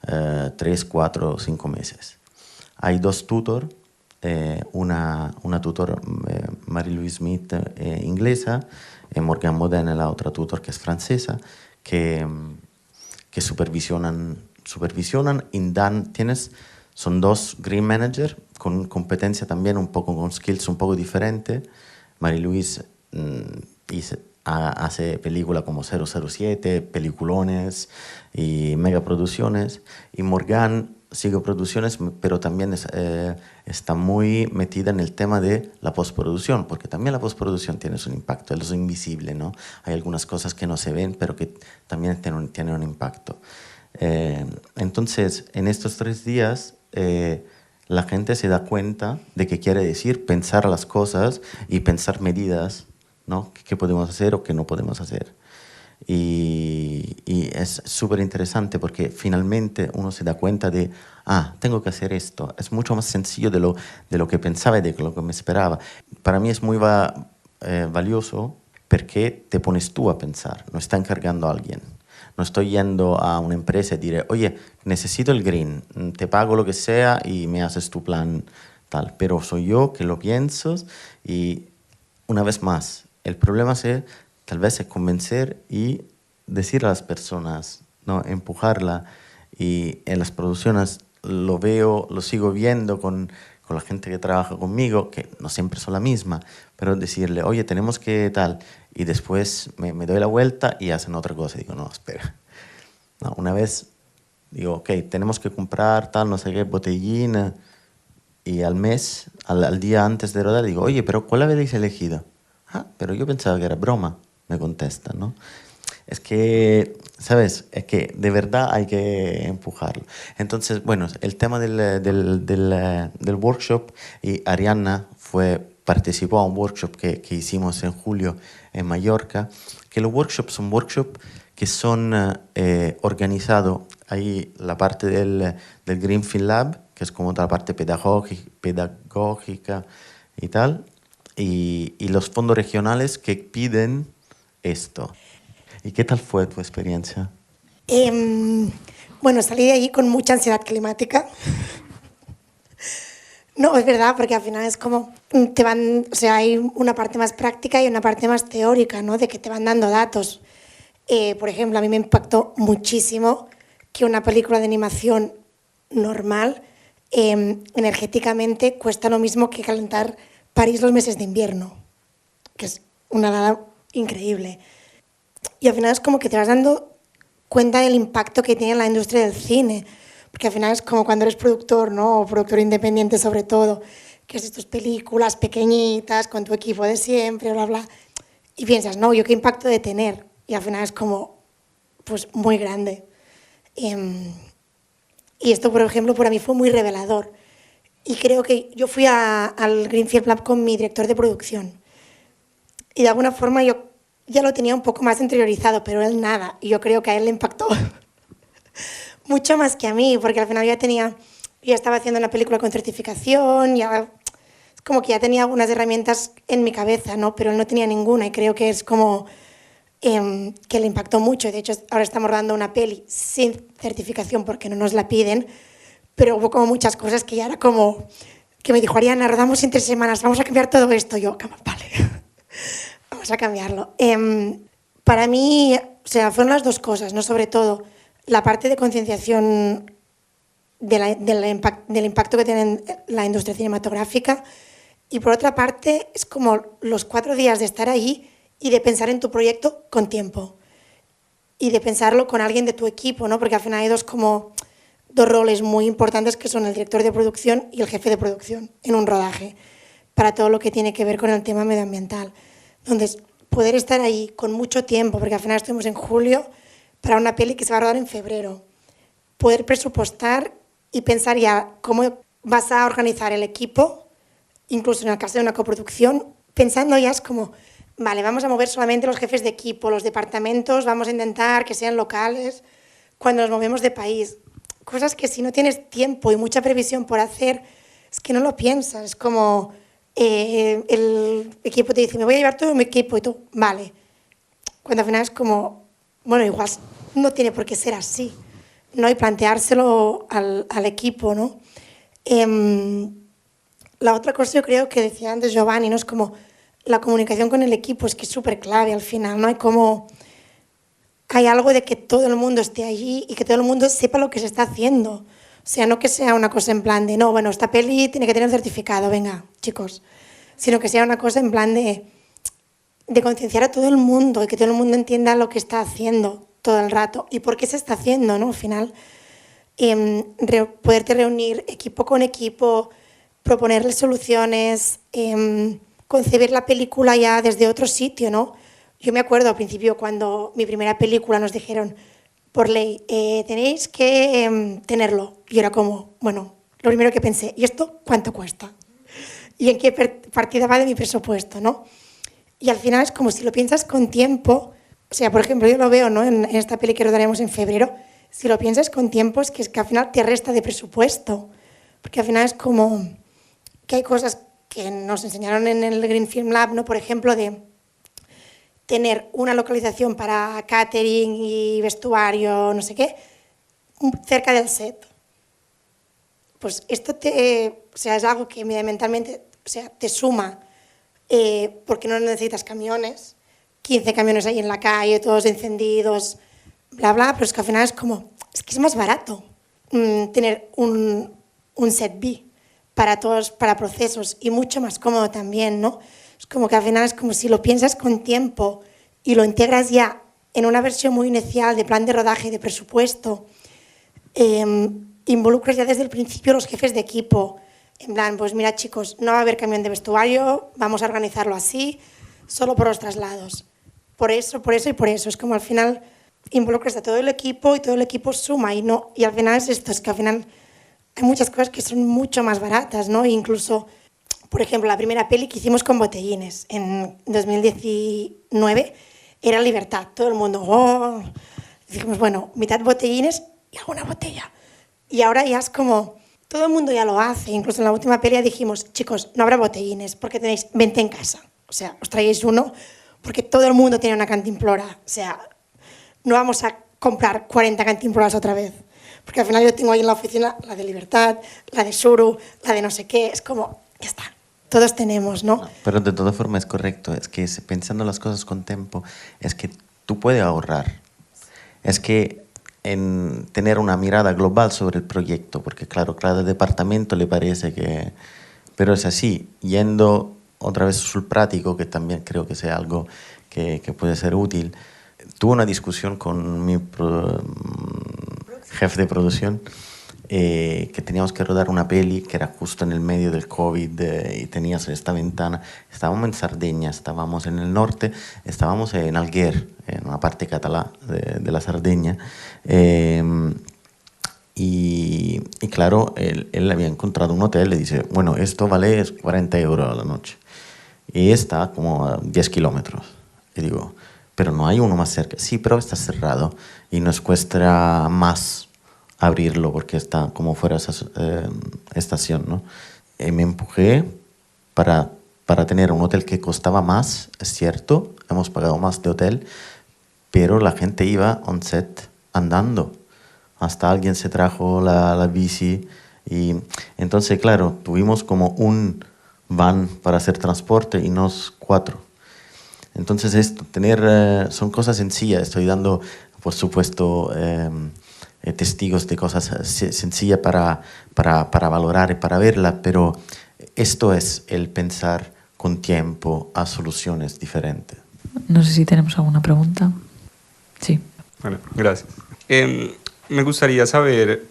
3, 4 o 5 meses. Hay 2 tutors, una tutor, Marie-Louise Smith, inglesa, y Morgan Modena, la otra tutor que es francesa, que supervisionan y son 2 Green Manager con competencia también un poco, con skills un poco diferentes. Marie-Louise hace películas como 007, peliculones y megaproducciones, y Morgan sigue producciones, pero también está muy metida en el tema de la postproducción, porque también la postproducción tiene su impacto, es lo invisible, ¿no? Hay algunas cosas que no se ven, pero que también tienen un impacto. Entonces, en estos 3 días, la gente se da cuenta de qué quiere decir pensar las cosas y pensar medidas, ¿no? ¿Qué podemos hacer o qué no podemos hacer? Y es súper interesante porque finalmente uno se da cuenta de, tengo que hacer esto. Es mucho más sencillo de lo que pensaba y de lo que me esperaba. Para mí es muy valioso porque te pones tú a pensar, no está encargando a alguien. No estoy yendo a una empresa y dire, oye, necesito el green, te pago lo que sea y me haces tu plan tal. Pero soy yo que lo pienso y una vez más, el problema tal vez es convencer y decir a las personas, ¿no? Empujarla. Y en las producciones lo veo, lo sigo viendo con la gente que trabaja conmigo, que no siempre son la misma, pero decirle, oye, tenemos que tal, y después me doy la vuelta y hacen otra cosa. Y digo, no, espera. No, una vez digo, ok, tenemos que comprar tal, no sé qué, botellín, y al mes, al día antes de rodar, digo, oye, pero ¿cuál habéis elegido? Pero yo pensaba que era broma, me contestan, ¿no? Es que, ¿sabes? Es que de verdad hay que empujarlo. Entonces, bueno, el tema del workshop, y Arianna participó a un workshop que hicimos en julio en Mallorca, que los workshops son workshops que son organizados, ahí la parte del Greenfield Lab, que es como la parte pedagógica y tal, y los fondos regionales que piden esto. ¿Y qué tal fue tu experiencia? Bueno, salí de allí con mucha ansiedad climática. No, es verdad, porque al final es como o sea, hay una parte más práctica y una parte más teórica, ¿no? De que te van dando datos. Por ejemplo, a mí me impactó muchísimo que una película de animación normal energéticamente cuesta lo mismo que calentar París los meses de invierno, que es una dada increíble. Y al final es como que te vas dando cuenta del impacto que tiene en la industria del cine, porque al final es como cuando eres productor, ¿no? O productor independiente sobre todo, que haces tus películas pequeñitas con tu equipo de siempre, bla, bla, y piensas, no, ¿yo qué impacto de tener? Y al final es como, pues, muy grande. Y esto, por ejemplo, para mí fue muy revelador. Y creo que yo fui al Greenfield Lab con mi director de producción. Y de alguna forma yo ya lo tenía un poco más interiorizado, pero él nada. Y yo creo que a él le impactó mucho más que a mí, porque al final ya estaba haciendo una película con certificación, es como que ya tenía algunas herramientas en mi cabeza, ¿no? Pero él no tenía ninguna y creo que es como que le impactó mucho. De hecho, ahora estamos rodando una peli sin certificación porque no nos la piden, pero hubo como muchas cosas que ya era como que me dijo, Arianna, rodamos en 3 semanas, vamos a cambiar todo esto. Yo, vale, vamos a cambiarlo. Para mí, o sea, fueron las dos cosas, ¿no? Sobre todo la parte de concienciación del impacto que tiene la industria cinematográfica, y por otra parte es como los 4 días de estar ahí y de pensar en tu proyecto con tiempo y de pensarlo con alguien de tu equipo, ¿no? Porque al final hay dos roles muy importantes que son el director de producción y el jefe de producción en un rodaje para todo lo que tiene que ver con el tema medioambiental. Entonces, poder estar ahí con mucho tiempo, porque al final estuvimos en julio para una peli que se va a rodar en febrero, poder presupuestar y pensar ya cómo vas a organizar el equipo, incluso en el caso de una coproducción, pensando ya es como, vale, vamos a mover solamente los jefes de equipo, los departamentos, vamos a intentar que sean locales cuando nos movemos de país. Cosas que si no tienes tiempo y mucha previsión por hacer, es que no lo piensas. Es como el equipo te dice, me voy a llevar todo mi equipo, y tú, vale. Cuando al final es como, bueno, igual no tiene por qué ser así, ¿no? Y planteárselo al equipo, ¿no? La otra cosa yo creo que decía antes Giovanni, ¿no? Es como la comunicación con el equipo, es que es súper clave al final, ¿no? Hay algo de que todo el mundo esté allí y que todo el mundo sepa lo que se está haciendo. O sea, no que sea una cosa en plan de, no, bueno, esta peli tiene que tener un certificado, venga, chicos. Sino que sea una cosa en plan de concienciar a todo el mundo y que todo el mundo entienda lo que está haciendo todo el rato y por qué se está haciendo, ¿no? Al final, poderte reunir equipo con equipo, proponerles soluciones, concebir la película ya desde otro sitio, ¿no? Yo me acuerdo al principio cuando mi primera película nos dijeron, por ley, tenéis que tenerlo. Y era como, bueno, lo primero que pensé, ¿y esto cuánto cuesta? ¿Y en qué partida va de mi presupuesto, no? Y al final es como si lo piensas con tiempo, O sea, por ejemplo, yo lo veo, ¿no? En esta peli que rodaremos en febrero, si lo piensas con tiempo, es que al final te resta de presupuesto, porque al final es como que hay cosas que nos enseñaron en el Green Film Lab, ¿no? Por ejemplo, de tener una localización para catering y vestuario, no sé qué, cerca del set. Pues esto es algo que medioambientalmente te suma, porque no necesitas camiones, 15 camiones ahí en la calle, todos encendidos, bla, bla, pero es que al final es que es más barato tener un set B para procesos y mucho más cómodo también, ¿no? Es como que al final es como si lo piensas con tiempo y lo integras ya en una versión muy inicial de plan de rodaje, de presupuesto, involucras ya desde el principio los jefes de equipo, en plan, pues mira chicos, no va a haber camión de vestuario, vamos a organizarlo así, solo por los traslados. Por eso y por eso. Es como al final involucras a todo el equipo y todo el equipo suma y al final es esto, es que al final hay muchas cosas que son mucho más baratas, ¿no? E incluso, por ejemplo, la primera peli que hicimos con botellines en 2019 era Libertad. Todo el mundo, oh, dijimos, bueno, mitad botellines y alguna botella. Y ahora ya es como, todo el mundo ya lo hace. Incluso en la última peli dijimos, chicos, no habrá botellines porque tenéis 20 en casa. O sea, os traéis uno porque todo el mundo tiene una cantimplora. O sea, no vamos a comprar 40 cantimploras otra vez. Porque al final yo tengo ahí en la oficina la de Libertad, la de Suru, la de no sé qué. Es como, ya está, todos tenemos, ¿no? Pero de todas formas es correcto. Es que pensando las cosas con tiempo, es que tú puedes ahorrar. Es que en tener una mirada global sobre el proyecto, porque claro, cada departamento le parece que... Pero es así, yendo otra vez sul práctico, que también creo que sea algo que puede ser útil. Tuve una discusión con mi jefe de producción que teníamos que rodar una peli que era justo en el medio del COVID y tenías esta ventana. Estábamos en Sardeña, estábamos en el norte, estábamos en Alguer, en una parte catalá de la Sardeña. Y claro, él había encontrado un hotel, le dice, bueno, esto vale 40 euros a la noche. Y está como a 10 kilómetros. Y digo, pero no hay uno más cerca. Sí, pero está cerrado y nos cuesta más abrirlo porque está como fuera esa estación, ¿no? Y me empujé para tener un hotel que costaba más, es cierto, hemos pagado más de hotel, pero la gente iba on set andando. Hasta alguien se trajo la bici y entonces, claro, tuvimos como un van para hacer transporte y nos 4. Entonces esto, son cosas sencillas. Estoy dando, por supuesto, testigos de cosas sencillas para valorar y para verla, pero esto es el pensar con tiempo a soluciones diferentes. No sé si tenemos alguna pregunta. Sí. Bueno, gracias. Me gustaría saber,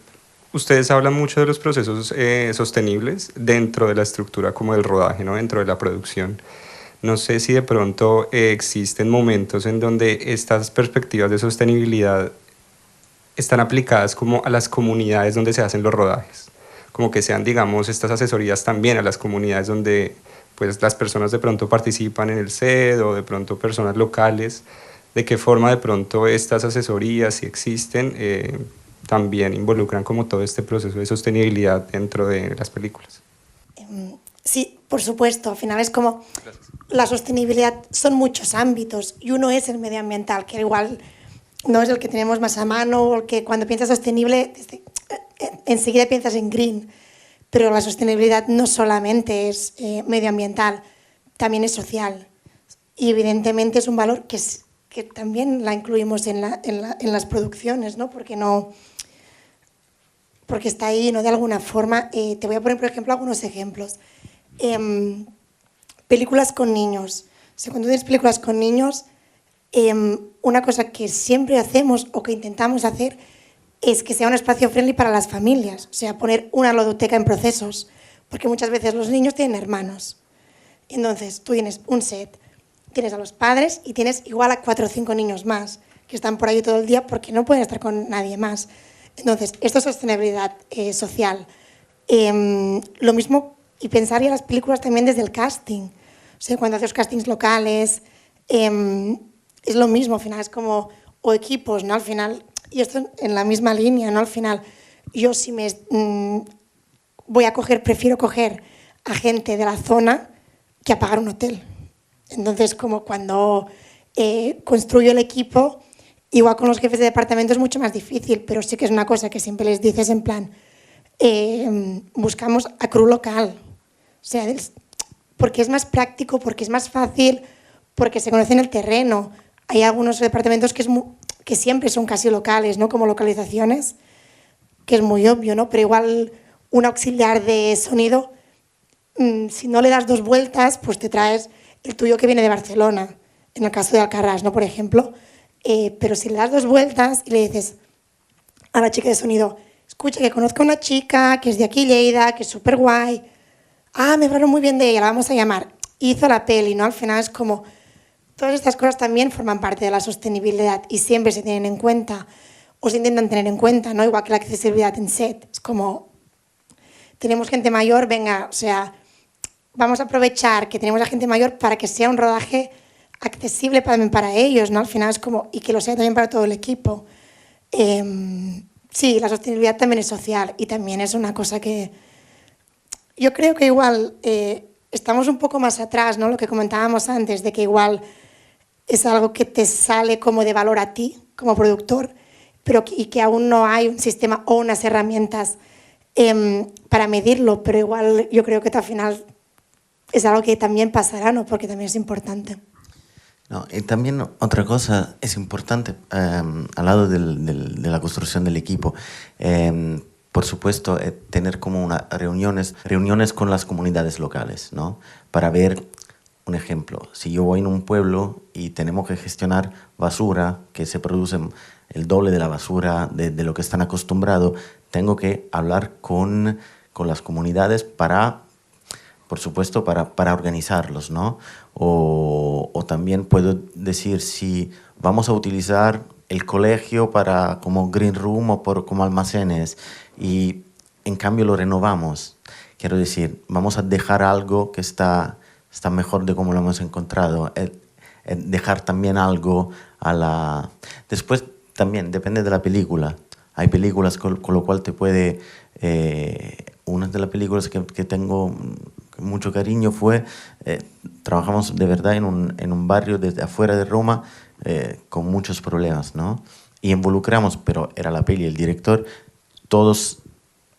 ustedes hablan mucho de los procesos sostenibles dentro de la estructura como del rodaje, ¿no? Dentro de la producción. No sé si de pronto existen momentos en donde estas perspectivas de sostenibilidad están aplicadas como a las comunidades donde se hacen los rodajes, como que sean, digamos, estas asesorías también a las comunidades donde pues, las personas de pronto participan en el set o de pronto personas locales. ¿De qué forma de pronto estas asesorías, si existen, también involucran como todo este proceso de sostenibilidad dentro de las películas? Sí, por supuesto. Al final es como la sostenibilidad son muchos ámbitos y uno es el medioambiental, que igual no es el que tenemos más a mano, o el que cuando piensas sostenible enseguida piensas en green, pero la sostenibilidad no solamente es medioambiental, también es social y evidentemente es un valor que también la incluimos en las producciones, ¿no? Porque está ahí, ¿no? De alguna forma. Te voy a poner, por ejemplo, algunos ejemplos. Películas con niños. O sea, cuando tienes películas con niños, una cosa que siempre hacemos o que intentamos hacer es que sea un espacio friendly para las familias. O sea, poner una ludoteca en procesos, porque muchas veces los niños tienen hermanos. Entonces, tú tienes un set, tienes a los padres y tienes igual a 4 o 5 niños más que están por ahí todo el día porque no pueden estar con nadie más. Entonces, esto es sostenibilidad social. Lo mismo, y pensar ya las películas también desde el casting. O sea, cuando haces castings locales, es lo mismo, al final es como, o equipos, ¿no? Al final, y esto en la misma línea, ¿no? Al final, yo si prefiero coger a gente de la zona que a pagar un hotel. Entonces, como cuando construyo el equipo, igual con los jefes de departamento es mucho más difícil, pero sí que es una cosa que siempre les dices en plan, buscamos a crew local, o sea, porque es más práctico, porque es más fácil, porque se conocen el terreno. Hay algunos departamentos que siempre son casi locales, ¿no? Como localizaciones, que es muy obvio, ¿no? Pero igual un auxiliar de sonido, si no le das 2 vueltas, pues te traes el tuyo que viene de Barcelona, en el caso de Alcarràs, ¿no? Por ejemplo. Pero si le das 2 vueltas y le dices a la chica de sonido, escucha, que conozco a una chica que es de aquí, Lleida, que es súper guay. Ah, me hablaron muy bien de ella, la vamos a llamar. Hizo la peli, ¿no? Al final es como, todas estas cosas también forman parte de la sostenibilidad y siempre se tienen en cuenta o se intentan tener en cuenta, ¿no? Igual que la accesibilidad en set. Es como, tenemos gente mayor, venga, o sea, vamos a aprovechar que tenemos a gente mayor para que sea un rodaje accesible también para ellos, ¿no? Al final es como, y que lo sea también para todo el equipo. Sí, la sostenibilidad también es social y también es una cosa que yo creo que igual estamos un poco más atrás, ¿no? Lo que comentábamos antes, de que igual es algo que te sale como de valor a ti como productor, pero y que aún no hay un sistema o unas herramientas para medirlo, pero igual yo creo que al final es algo que también pasará, ¿no? Porque también es importante. No, y también otra cosa es importante al lado de la construcción del equipo. Por supuesto, tener como reuniones con las comunidades locales, ¿no? Para ver, un ejemplo, si yo voy en un pueblo y tenemos que gestionar basura, que se produce el doble de la basura de lo que están acostumbrados, tengo que hablar con las comunidades por supuesto, para organizarlos, ¿no? O también puedo decir si vamos a utilizar el colegio como green room o como almacenes y en cambio lo renovamos. Quiero decir, vamos a dejar algo que está mejor de como lo hemos encontrado. Dejar también algo Después también depende de la película. Hay películas con lo cual te puede... una de las películas que tengo mucho cariño fue, trabajamos de verdad en un barrio desde afuera de Roma con muchos problemas, ¿no? Y involucramos, pero era la peli, el director, todos,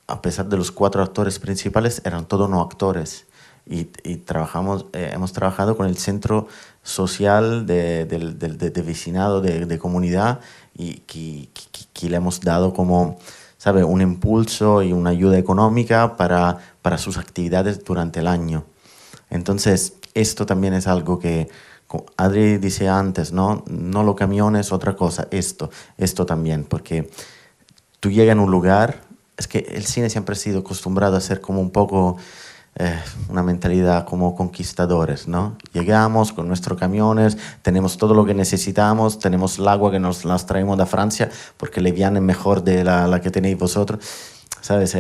a pesar de los 4 actores principales, eran todos no actores. Y hemos trabajado con el centro social de vecinado, de comunidad, y que le hemos dado como... ¿sabe? Un impulso y una ayuda económica para sus actividades durante el año. Entonces, esto también es algo que, como Adri dice antes, ¿no? No los camiones, otra cosa, esto también, porque tú llegas en un lugar, es que el cine siempre ha sido acostumbrado a ser como un poco... una mentalidad como conquistadores, ¿no? Llegamos con nuestros camiones, tenemos todo lo que necesitamos, tenemos el agua que nos las traemos de Francia porque le viene mejor de la que tenéis vosotros, ¿sabes?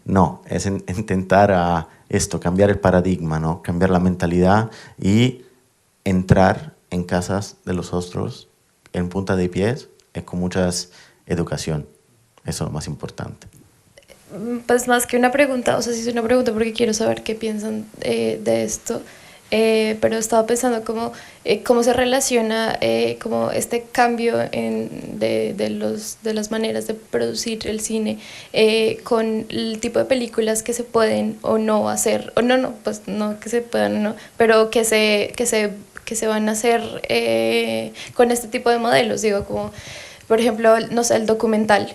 No, es intentar cambiar el paradigma, ¿no? Cambiar la mentalidad y entrar en casas de los otros en punta de pies con mucha educación. Eso es lo más importante. Pues más que una pregunta, o sea, sí es una pregunta porque quiero saber qué piensan de esto, pero estaba pensando cómo se relaciona como este cambio de las maneras de producir el cine con el tipo de películas que se pueden o no hacer, o no, pues no que se puedan, no, pero que se van a hacer con este tipo de modelos, digo, como... Por ejemplo, no sé, el documental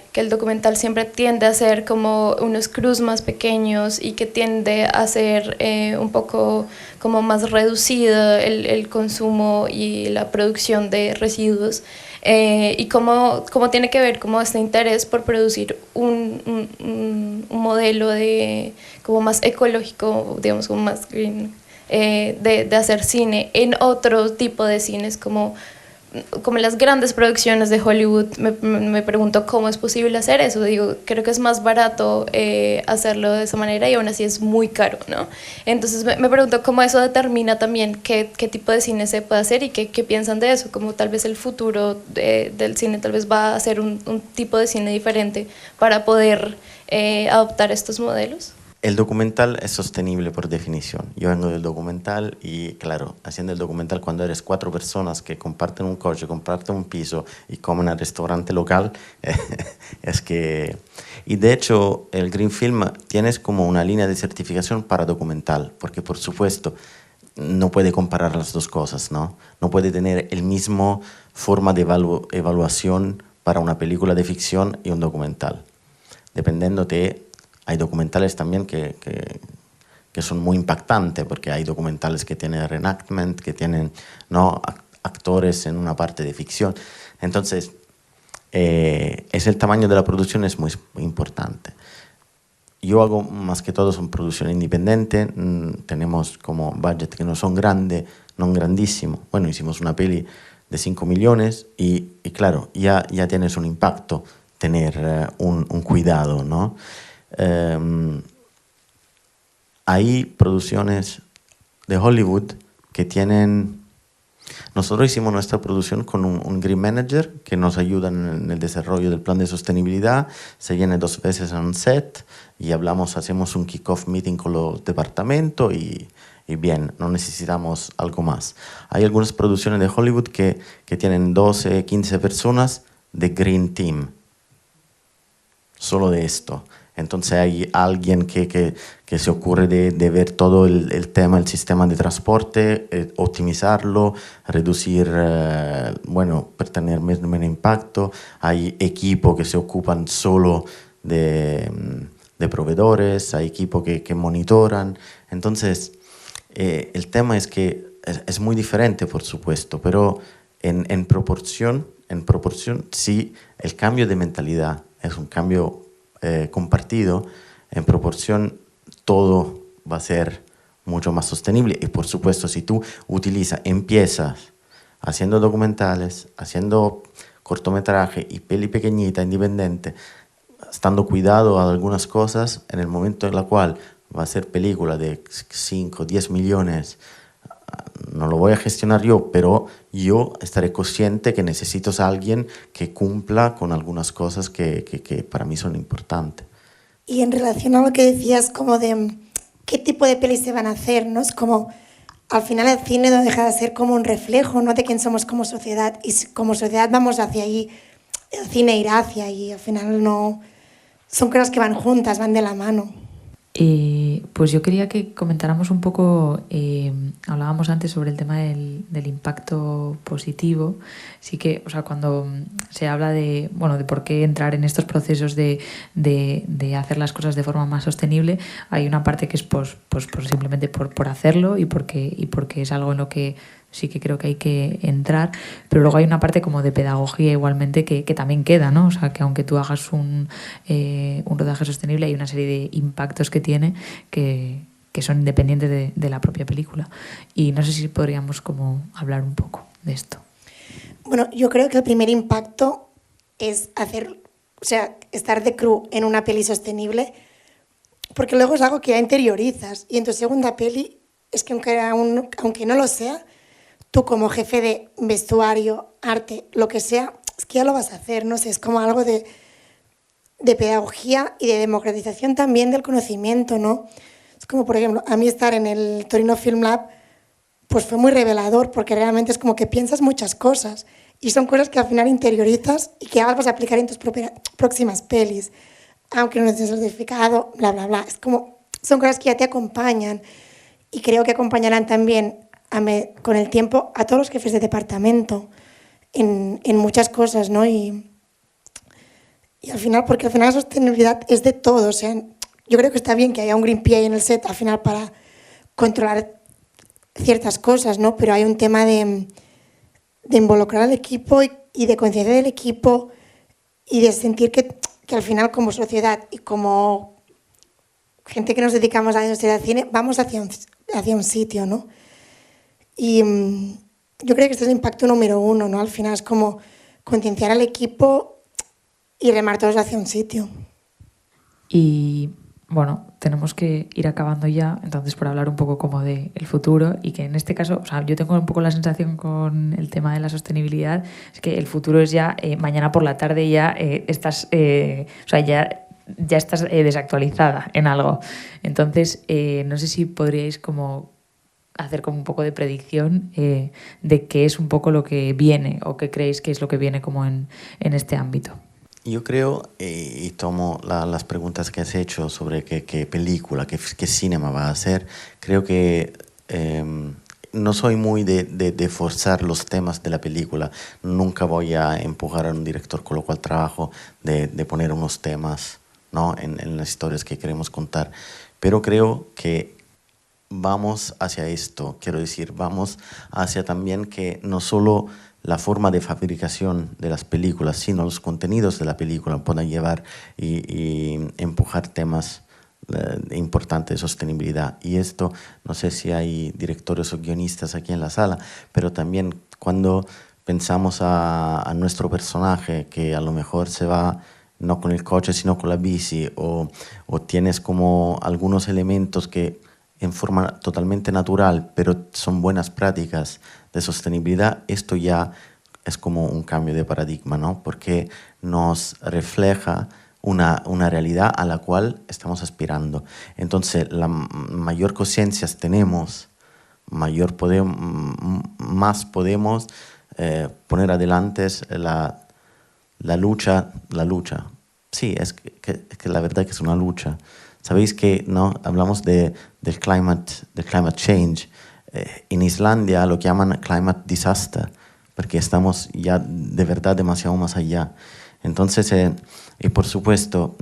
siempre tiende a ser como unos crews más pequeños y que tiende a ser un poco como más reducido el consumo y la producción de residuos. Y cómo tiene que ver como este interés por producir un modelo como más ecológico, digamos, como más green, de hacer cine en otro tipo de cines como como las grandes producciones de Hollywood, me pregunto cómo es posible hacer eso. Digo, creo que es más barato hacerlo de esa manera y aún así es muy caro, ¿no? Entonces me pregunto cómo eso determina también qué tipo de cine se puede hacer y qué piensan de eso, como tal vez el futuro del cine tal vez va a ser un tipo de cine diferente para poder adoptar estos modelos. El documental es sostenible por definición. Yo vengo del documental y, claro, haciendo el documental cuando eres 4 personas que comparten un coche, comparten un piso y comen al restaurante local, es que... Y de hecho, el Green Film tienes como una línea de certificación para documental, porque por supuesto no puede comparar las dos cosas, ¿no? No puede tener el mismo forma de evaluación para una película de ficción y un documental. Dependiendo de... Hay documentales también que son muy impactantes, porque hay documentales que tienen reenactment, que tienen, ¿no?, actores en una parte de ficción. Entonces, es el tamaño de la producción es muy importante. Yo hago más que todo son producción independiente, tenemos como budget que no son grandes, no grandísimo. Bueno, hicimos una peli de 5 millones y claro, ya tienes un impacto, tener un cuidado, ¿no? Hay producciones de Hollywood que tienen... Nosotros hicimos nuestra producción con un Green Manager que nos ayuda en el desarrollo del plan de sostenibilidad, se viene 2 veces en un set y hacemos un kick-off meeting con los departamentos y bien, no necesitamos algo más. Hay algunas producciones de Hollywood que tienen 12, 15 personas de Green Team, solo de esto. Entonces hay alguien que se ocurre de ver todo el tema, el sistema de transporte, optimizarlo, reducir, para tener menos impacto. Hay equipos que se ocupan solo de proveedores, hay equipos que monitoran. Entonces, el tema es que es muy diferente, por supuesto, pero en proporción, sí, el cambio de mentalidad es un cambio compartido, en proporción todo va a ser mucho más sostenible. Y por supuesto, si tú empiezas haciendo documentales, haciendo cortometraje y peli pequeñita, independiente, estando cuidado a algunas cosas, en el momento en el cual va a ser película de 5, 10 millones, no lo voy a gestionar yo, pero yo estaré consciente que necesito a alguien que cumpla con algunas cosas que para mí son importantes. Y en relación a lo que decías, como de qué tipo de pelis se van a hacer, ¿no? Es como, al final el cine no deja de ser como un reflejo, ¿no?, de quién somos como sociedad, y como sociedad vamos hacia ahí, el cine irá hacia ahí, al final no... Son cosas que van juntas, van de la mano. Pues yo quería que comentáramos un poco, hablábamos antes sobre el tema del impacto positivo. Sí que, o sea, cuando se habla de por qué entrar en estos procesos de hacer las cosas de forma más sostenible, hay una parte que es pues simplemente por hacerlo y porque es algo en lo que sí que creo que hay que entrar, pero luego hay una parte como de pedagogía igualmente que también queda, ¿no? O sea, que aunque tú hagas un rodaje sostenible, hay una serie de impactos que tiene que son independientes de la propia película. Y no sé si podríamos como hablar un poco de esto. Bueno, yo creo que el primer impacto es estar de crew en una peli sostenible, porque luego es algo que ya interiorizas, y en tu segunda peli es que aunque no lo sea, tú como jefe de vestuario, arte, lo que sea, es que ya lo vas a hacer, no sé, es como algo de pedagogía y de democratización también del conocimiento, ¿no? Es como, por ejemplo, a mí estar en el Torino Film Lab pues fue muy revelador, porque realmente es como que piensas muchas cosas y son cosas que al final interiorizas y que ahora vas a aplicar en tus próximas pelis, aunque no estés certificado, bla, bla, bla. Es como, son cosas que ya te acompañan y creo que acompañarán también con el tiempo a todos los jefes de departamento en muchas cosas, ¿no? Y al final, porque al final la sostenibilidad es de todo, o sea, yo creo que está bien que haya un Green PA en el set al final para controlar ciertas cosas, ¿no? Pero hay un tema de involucrar al equipo y de conciencia del equipo y de sentir que al final como sociedad y como gente que nos dedicamos a la industria del cine vamos hacia un sitio, ¿no? Y yo creo que este es el impacto número 1, ¿no? Al final es como concienciar al equipo y remar todos hacia un sitio. Y bueno, tenemos que ir acabando ya, entonces por hablar un poco como del futuro y que en este caso, o sea, yo tengo un poco la sensación con el tema de la sostenibilidad, es que el futuro es ya mañana por la tarde ya estás, o sea, ya estás desactualizada en algo. Entonces, no sé si podríais como hacer como un poco de predicción de qué es un poco lo que viene o qué creéis que es lo que viene como en este ámbito. Yo creo, y tomo las preguntas que has hecho sobre qué película, qué cinema va a hacer, creo que no soy muy de forzar los temas de la película. Nunca voy a empujar a un director con lo cual trabajo de poner unos temas, ¿no? en las historias que queremos contar. Pero creo que vamos hacia esto, quiero decir, vamos hacia también que no solo la forma de fabricación de las películas, sino los contenidos de la película puedan llevar y empujar temas importantes de sostenibilidad. Y esto, no sé si hay directores o guionistas aquí en la sala, pero también cuando pensamos a nuestro personaje que a lo mejor se va no con el coche sino con la bici, o tienes como algunos elementos que en forma totalmente natural, pero son buenas prácticas de sostenibilidad, esto ya es como un cambio de paradigma, ¿no? Porque nos refleja una realidad a la cual estamos aspirando. Entonces, la mayor conciencia tenemos, más podemos poner adelante la lucha. Sí, es que la verdad que es una lucha. Sabéis que no hablamos del climate change. En Islandia lo llaman climate disaster, porque estamos ya de verdad demasiado más allá. Entonces, y por supuesto,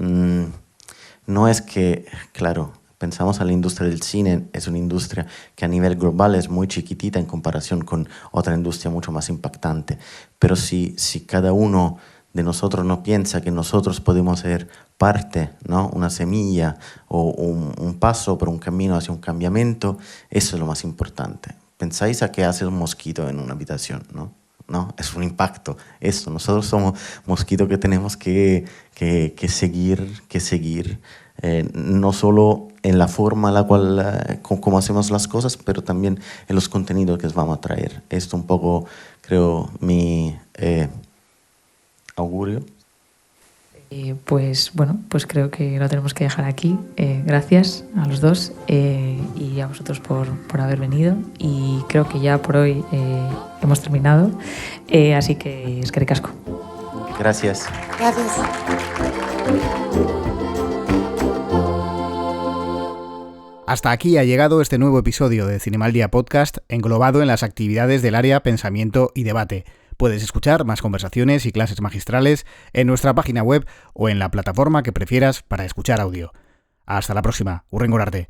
no es que, claro, pensamos a la industria del cine, es una industria que a nivel global es muy chiquitita en comparación con otra industria mucho más impactante. Pero si cada uno de nosotros no piensa que nosotros podemos ser parte, ¿no? Una semilla o un paso por un camino hacia un cambiamiento, eso es lo más importante. Pensáis a qué hace un mosquito en una habitación, ¿no? ¿No? Es un impacto. Eso, nosotros somos mosquitos que tenemos que seguir no solo en la forma en la cual, como hacemos las cosas, pero también en los contenidos que vamos a traer. Esto un poco, creo, mi augurio. Pues bueno, pues creo que lo tenemos que dejar aquí. Gracias a los dos y a vosotros por haber venido. Y creo que ya por hoy hemos terminado. Así que eskerrik asko. Gracias. Gracias. Hasta aquí ha llegado este nuevo episodio de Cinemaldia Podcast, englobado en las actividades del área Pensamiento y Debate. Puedes escuchar más conversaciones y clases magistrales en nuestra página web o en la plataforma que prefieras para escuchar audio. Hasta la próxima. Hurrengo arte.